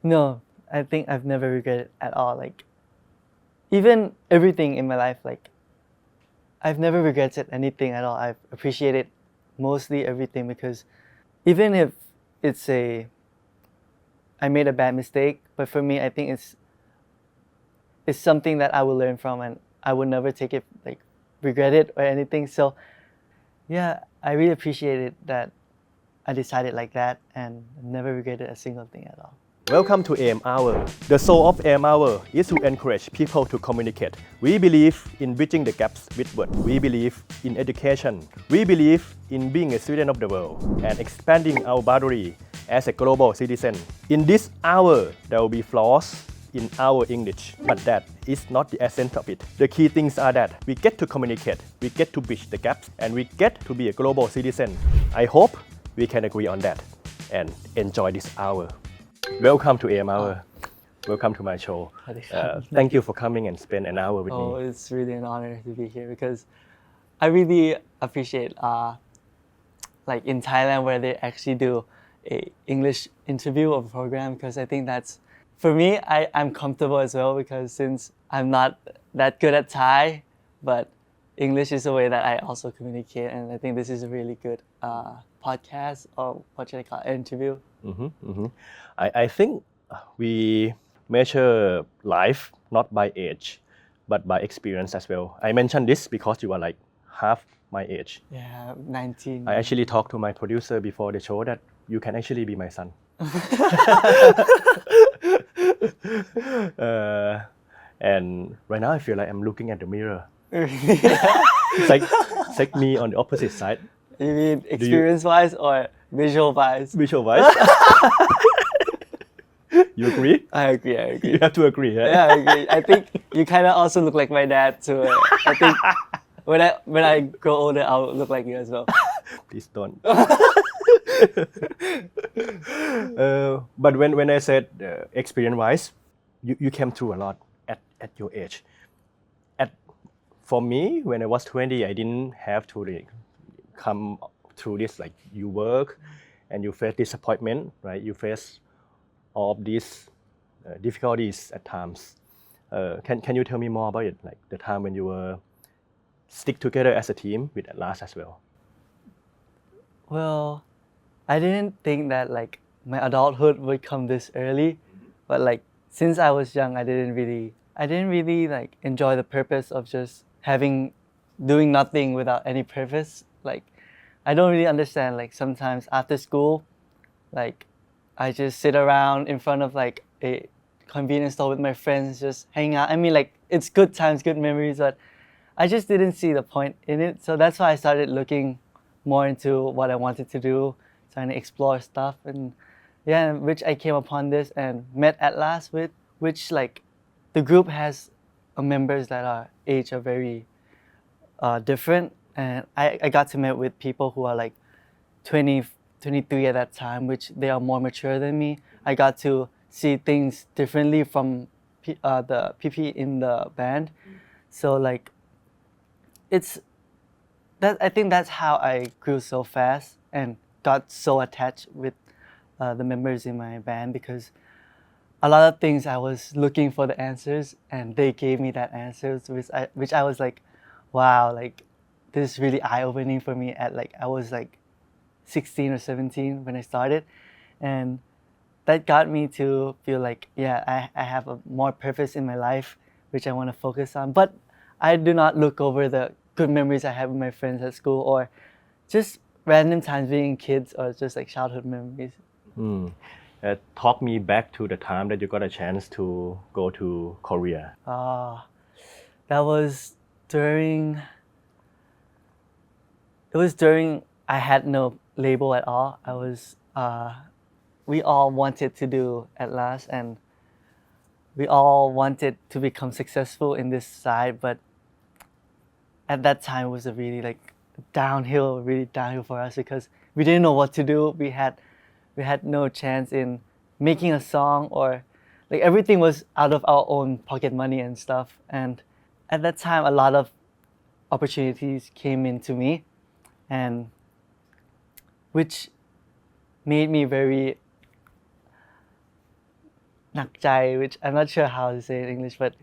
No, I think I've never regretted at all. Like, even everything in my life, like, I've never regretted anything at all. I've appreciated mostly everything because even if it's I made a bad mistake, but for me, I think it's something that I will learn from and I will never take it, like, regret it or anything. So, yeah, I really appreciated that I decided like that and never regretted a single thing at all. Welcome to AM Hour. The soul of AM Hour is to encourage people to communicate. We believe in bridging the gaps with words. We believe in education. We believe in being a student of the world and expanding our boundary as a global citizen. In this hour, there will be flaws in our English, but that is not the essence of it. The key things are that we get to communicate, we get to bridge the gaps, and we get to be a global citizen. I hope we can agree on that and enjoy this hour. Welcome to AM Hour. Welcome to my show. Thank you for coming and spend an hour with me. Oh, it's really an honor to be here because I really appreciate like in Thailand where they actually do a English interview of a program because I think that's, for me, I'm comfortable as well because since I'm not that good at Thai, but English is a way that I also communicate and I think this is a really good podcast or what should I call it, interview. I think we measure life not by age, but by experience as well. I mentioned this because you are like half my age. Yeah, 19. I actually talked to my producer before the show that you can actually be my son. And right now I feel like I'm looking at the mirror. It's like me on the opposite side. You mean experience-wise or visual-wise? Visual-wise. You agree? I agree. You have to agree, right? Yeah, I agree. I think you kind of also look like my dad too. I think when I grow older, I'll look like you as well. Please don't. But when I said experience-wise, you came through a lot at your age. For me, when I was 20, I didn't have to come through this. Like you work and you face disappointment, right? You face all of these difficulties at times. Can you tell me more about it? Like the time when you were stick together as a team with Atlas as well. Well, I didn't think that like my adulthood would come this early, but like since I was young, I didn't really like enjoy the purpose of just doing nothing without any purpose. Like I don't really understand, like sometimes after school, like I just sit around in front of like a convenience store with my friends, just hang out. I mean, like it's good times, good memories, but I just didn't see the point in it. So that's why I started looking more into what I wanted to do, trying to explore stuff. And yeah, which I came upon this and met Atlas with, which like the group has members that are very different. And I got to meet with people who are like 20, 23 at that time, which they are more mature than me. I got to see things differently from the PP in the band. So like, I think that's how I grew so fast and got so attached with the members in my band because a lot of things I was looking for the answers and they gave me that answers, which I was like, wow, like this is really eye-opening for me at like, I was like 16 or 17 when I started. And that got me to feel like, yeah, I have a more purpose in my life, which I want to focus on. But I do not look over the good memories I have with my friends at school or just random times being kids or just like childhood memories. Talk me back to the time that you got a chance to go to Korea. That was during I had no label at all. We all wanted to do Atlas and we all wanted to become successful in this side, but at that time it was a really like downhill for us because we didn't know what to do. We had no chance in making a song or like everything was out of our own pocket money and stuff. And at that time, a lot of opportunities came into me and which made me very หนักใจ which I'm not sure how to say in English, but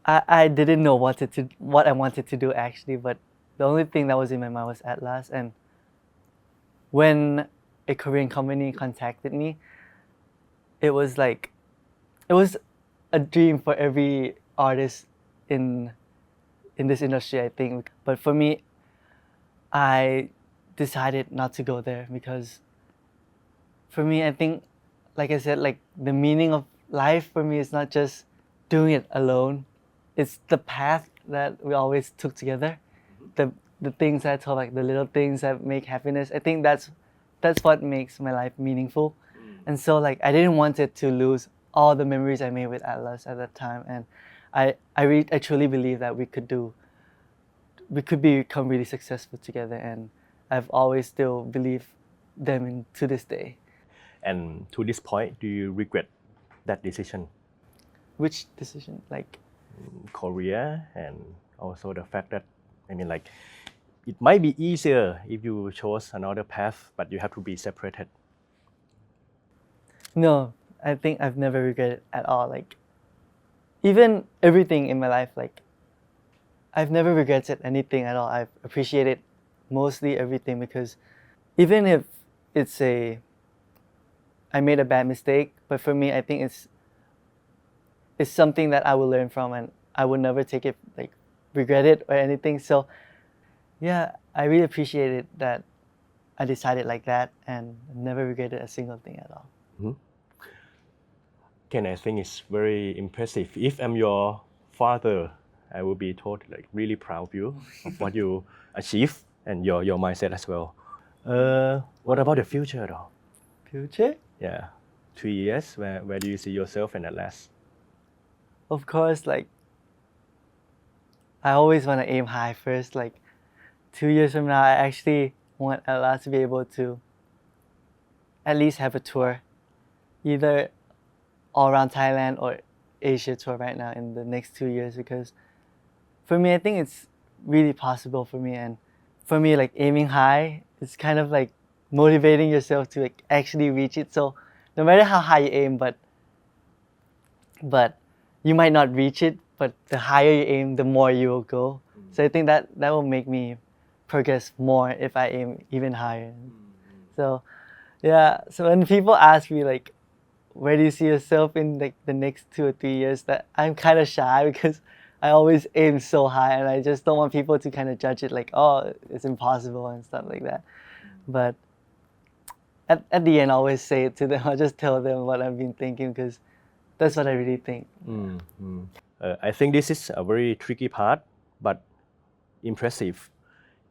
I didn't know what I wanted to do actually, but the only thing that was in my mind was Atlas. And when a Korean company contacted me, it was a dream for every artist in this industry, I think. But for me, I decided not to go there because for me, I think, like I said, like the meaning of life for me is not just doing it alone. It's the path that we always took together. The things I told, like the little things that make happiness. I think that's what makes my life meaningful. And so like I didn't want it to lose all the memories I made with Atlas at that time. And I truly believe that we could become really successful together. And I've always still believed them to this day. And to this point, do you regret that decision? Which decision? Like Korea, and also the fact that, I mean, like, it might be easier if you chose another path, but you have to be separated. No, I think I've never regretted at all. Like even everything in my life, like I've never regretted anything at all. I've appreciated mostly everything because even if I made a bad mistake, but for me, I think it's something that I will learn from, and I will never take it like regret it or anything. So yeah, I really appreciated that I decided like that and never regretted a single thing at all. Ken, I think it's very impressive. If I'm your father, I will be totally like really proud of you of what you achieved and your mindset as well. What about the future though? Future? Yeah, 3 years. Where do you see yourself in Atlas? Of course, like I always want to aim high first. Like 2 years from now, I actually want Atlas to be able to at least have a tour, either all around Thailand or Asia tour right now in the next 2 years, because for me, I think it's really possible for me. And for me, like aiming high, it's kind of like motivating yourself to like actually reach it. So no matter how high you aim, but you might not reach it, but the higher you aim, the more you will go. So I think that will make me progress more if I aim even higher. So yeah, so when people ask me like, where do you see yourself in like the next 2 or 3 years, that I'm kind of shy because I always aim so high and I just don't want people to kind of judge it like, oh, it's impossible and stuff like that. But at the end, I always say it to them. I'll just tell them what I've been thinking because that's what I really think. I think this is a very tricky part, but impressive,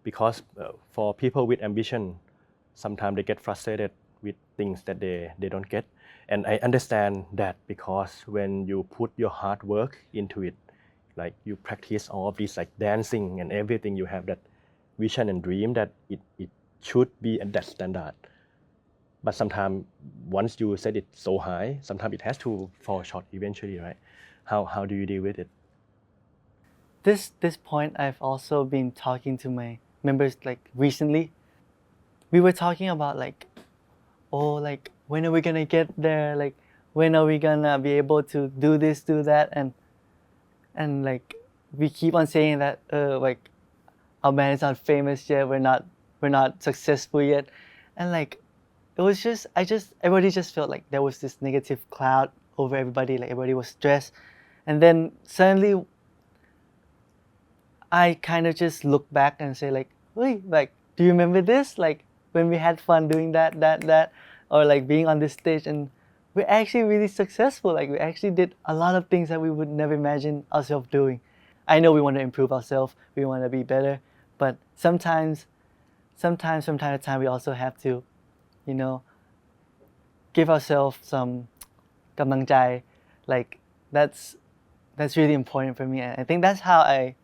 because for people with ambition, sometimes they get frustrated with things that they don't get. And I understand that, because when you put your hard work into it, like you practice all of this like dancing and everything, you have that vision and dream that it should be at that standard. But sometimes once you set it so high, sometimes it has to fall short eventually, right? How do you deal with it? This point, I've also been talking to my members like recently. We were talking about like, oh, like when are we gonna get there? Like when are we gonna be able to do this, do that? And like we keep on saying that like our band is not famous yet, we're not successful yet. And like it was just everybody just felt like there was this negative cloud over everybody, like everybody was stressed. And then suddenly I kind of just look back and say like, wait, like do you remember this? Like when we had fun doing that, or like being on this stage, and we're actually really successful. Like we actually did a lot of things that we would never imagine ourselves doing. I know we want to improve ourselves, we want to be better, but sometimes from time to time, we also have to, you know, give ourselves some กำลังใจ. Like that's really important for me. And I think that's how I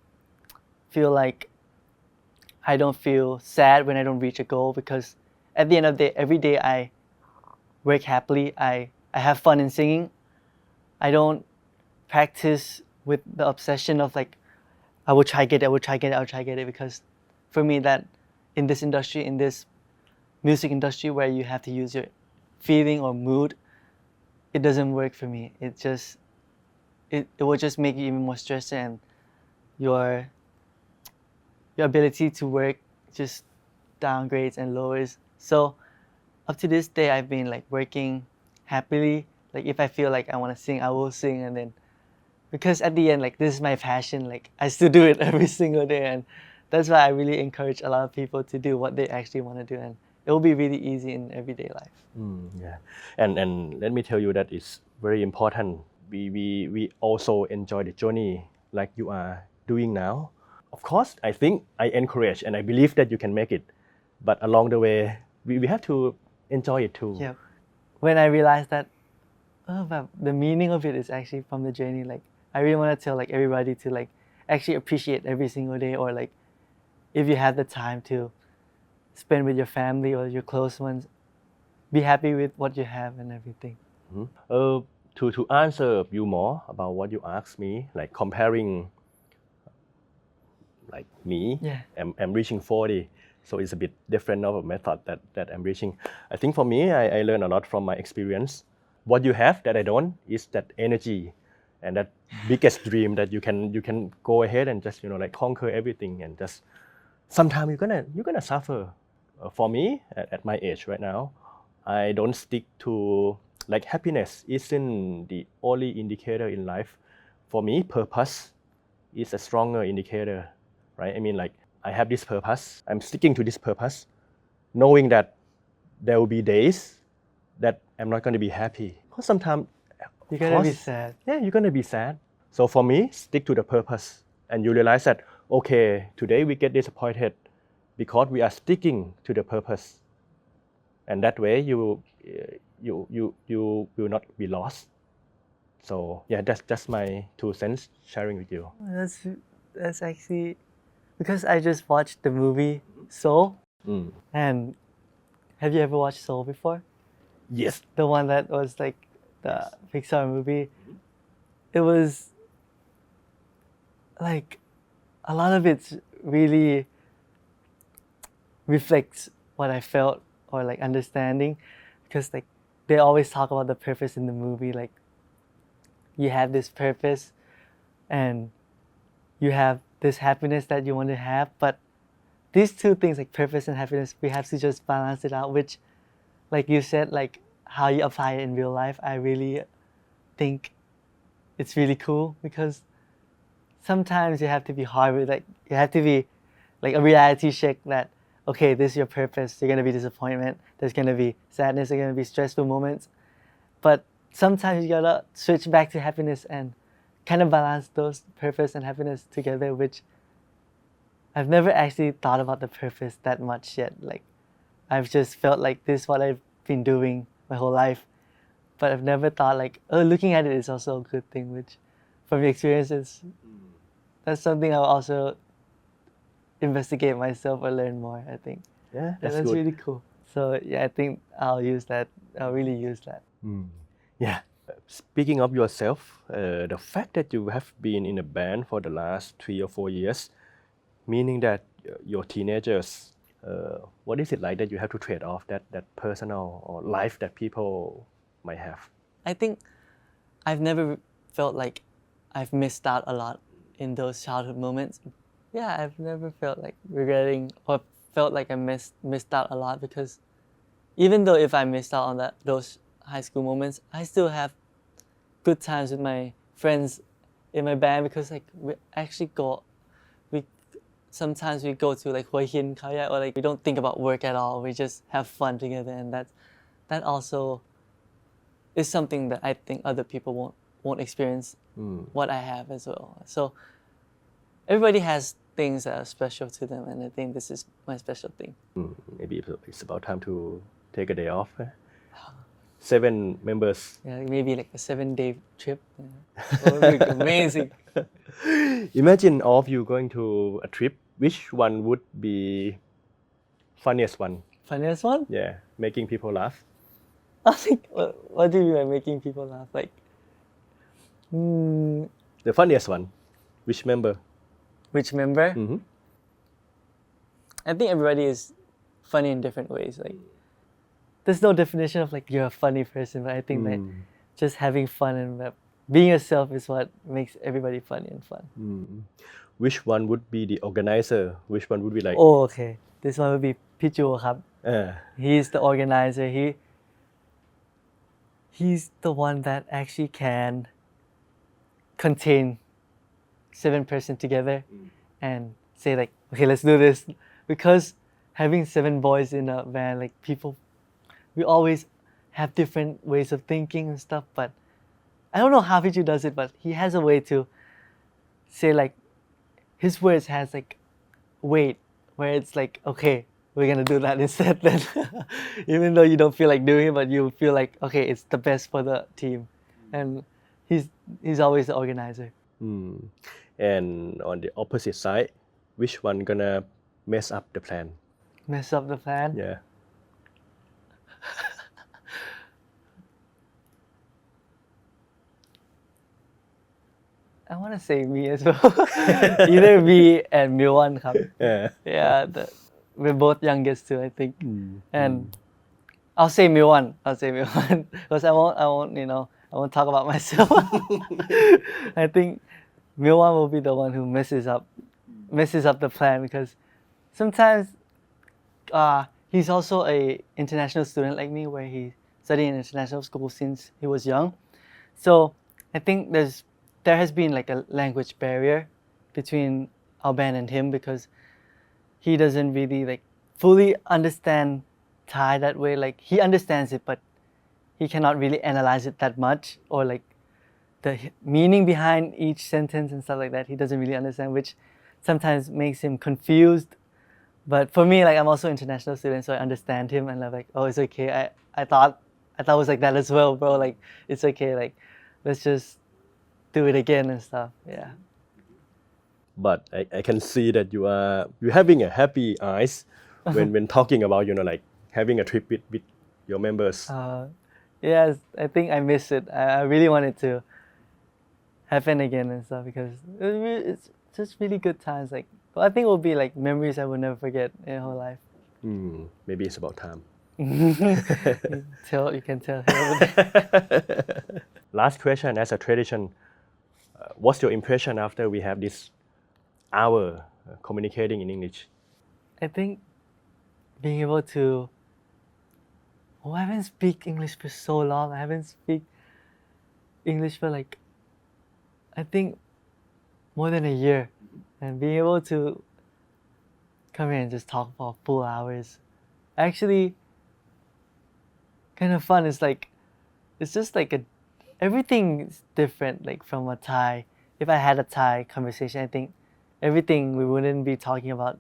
feel like I don't feel sad when I don't reach a goal, because at the end of the day, every day I work happily. I have fun in singing. I don't practice with the obsession of like, I will try get it, because for me that in this industry, in this music industry where you have to use your feeling or mood, it doesn't work for me. It will just make you even more stressed, and your ability to work just downgrades and lowers. So up to this day, I've been like working happily. Like if I feel like I want to sing, I will sing, and then because at the end, like this is my passion. Like I still do it every single day, and that's why I really encourage a lot of people to do what they actually want to do, and it will be really easy in everyday life. Yeah, and let me tell you that it's very important. We also enjoy the journey like you are doing now. Of course, I think I encourage and I believe that you can make it, but along the way, we have to enjoy it too. Yeah. When I realized that, but the meaning of it is actually from the journey. Like I really want to tell like everybody to like actually appreciate every single day, or like if you have the time to spend with your family or your close ones, be happy with what you have and everything. To answer you more about what you asked me, like comparing, like me, Yeah. I'm reaching 40, so it's a bit different of a method that I'm reaching. I think for me, I learned a lot from my experience. What you have that I don't is that energy and that biggest dream that you can go ahead and just like conquer everything, and just sometimes you're gonna suffer. For me at my age right now, I don't stick to like happiness isn't the only indicator in life. For me, purpose is a stronger indicator, right? I mean, like I have this purpose, I'm sticking to this purpose, knowing that there will be days that I'm not going to be happy. Because sometimes You're gonna be sad. Yeah, you're going to be sad. So for me, stick to the purpose, and you realize that okay, today we get disappointed because we are sticking to the purpose, and that way you will not be lost. So yeah, that's my 2 cents sharing with you. That's actually because I just watched the movie Soul. And have you ever watched Soul before? Yes. The one that was like the Pixar movie. It was like a lot of it really reflects what I felt, or like understanding, because like they always talk about the purpose in the movie. Like you have this purpose and you have this happiness that you want to have, but these two things, like purpose and happiness, we have to just balance it out, which like you said, like how you apply it in real life, I really think it's really cool, because sometimes you have to be hard with, like you have to be like a reality check that okay, this is your purpose, you're going to be disappointment, there's going to be sadness, there's going to be stressful moments, but sometimes you gotta switch back to happiness and kind of balance those purpose and happiness together, which I've never actually thought about the purpose that much yet. Like I've just felt like this is what I've been doing my whole life, but I've never thought like, oh, looking at it is also a good thing, which from the experiences, that's something I'll also investigate myself or learn more, I think. Yeah, That's good. really cool. So yeah, I think I'll really use that. Yeah. Speaking of yourself, the fact that you have been in a band for the last 3 or 4 years, meaning that your teenagers, what is it like that you have to trade off that personal or life that people might have? I think I've never felt like I've missed out a lot in those childhood moments. Yeah, I've never felt like regretting or felt like I missed out a lot, because even though if I missed out on those high school moments, I still have good times with my friends in my band, because like sometimes we go to like Hua Hin, Khao Yai, or like we don't think about work at all. We just have fun together, and that also is something that I think other people won't experience what I have as well. So everybody has things that are special to them, and I think this is my special thing. Maybe it's about time to take a day off. 7 members. Yeah, maybe like a 7-day trip. That would be amazing. Imagine all of you going to a trip. Which one would be funniest one? Funniest one? Yeah, making people laugh. I think, what do you mean by making people laugh? Like, The funniest one. Which member? Which member? I think everybody is funny in different ways. Like, there's no definition of like you're a funny person, but I think that just having fun and being yourself is what makes everybody funny and fun. Which one would be the organizer? Which one would be like? Oh, okay. This one would be Pichu ครับ Uh, He's the organizer. He's the one that actually can contain 7 person together and say like, okay, let's do this. Because having 7 boys in a van, like people, we always have different ways of thinking and stuff. But I don't know how Pichu does it, but he has a way to say like, his words has like weight where it's like, okay, we're gonna do that instead then. Even though you don't feel like doing it, but you feel like, okay, it's the best for the team. And he's always the organizer. and on the opposite side, which one gonna mess up the plan? Mess up the plan. Yeah. I want to say me as well. Either me and Milwan ครับ Yeah, we're both youngest too, I think. And I'll say Milwan. Because I won't, I won't talk about myself. I think Milwan will be the one who messes up the plan because sometimes he's also a international student like me where he studied in international school since he was young. So I think there has been like a language barrier between our band and him because he doesn't really like fully understand Thai that way. Like he understands it, but he cannot really analyze it that much or like the meaning behind each sentence and stuff like that. He doesn't really understand, which sometimes makes him confused. But for me, like I'm also an international student, so I understand him and I'm like, oh, it's okay. I thought it was like that as well, bro. Like it's okay. Like let's just do it again and stuff. Yeah. But I can see that you're having a happy eyes when talking about like having a trip with your members. Yes, I think I miss it. I really want it to happen again and stuff because it's just really good times. Like I think it will be like memories I will never forget in my whole life. Maybe it's about time. You can tell him over there. Last question as a tradition. What's your impression after we have this hour communicating in English? I think being able to I haven't speak English for so long. I haven't speak English for like I think more than a year. And being able to come here and just talk for full hours actually kind of fun. It's just like everything is different like from a Thai. If I had a Thai conversation, I think everything we wouldn't be talking about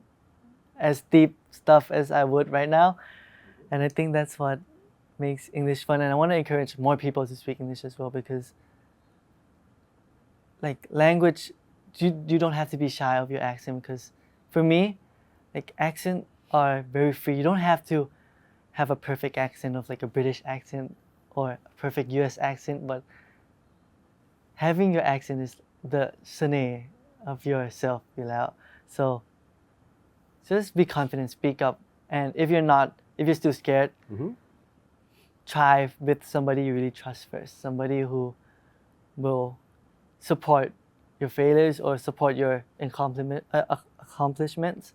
as deep stuff as I would right now. And I think that's what makes English fun. And I want to encourage more people to speak English as well because like language, you don't have to be shy of your accent because for me, like accents are very free. You don't have to have a perfect accent of like a British accent or a perfect US accent, but having your accent is the เสน่ห์ of yourself, So just be confident, speak up. And if you're still scared, try with somebody you really trust first. Somebody who will support your failures or support your accomplishments.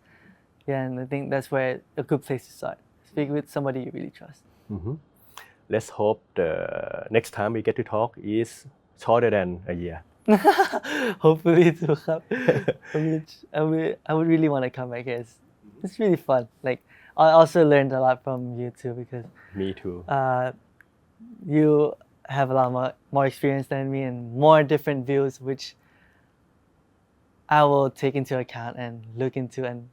Yeah, and I think that's where a good place to start. Speak with somebody you really trust. Let's hope the next time we get to talk is shorter than a year. Hopefully too. I would really want to come back here. It's really fun. Like I also learned a lot from you too because Me too. You have a lot more experience than me and more different views which I will take into account and look into and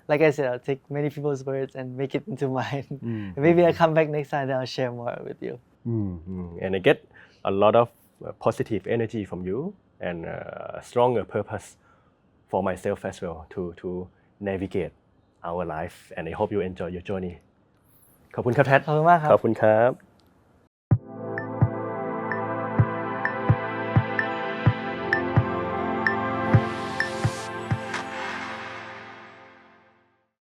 like I said, I'll take many people's words and make it into mine. And maybe I'll come back next time and I'll share more with you. And I get a lot of positive energy from you and stronger purpose for myself as well to navigate our life and I hope you enjoy your journey ขอบคุณครับแทด ขอบคุณมากครับ ขอบคุณครับ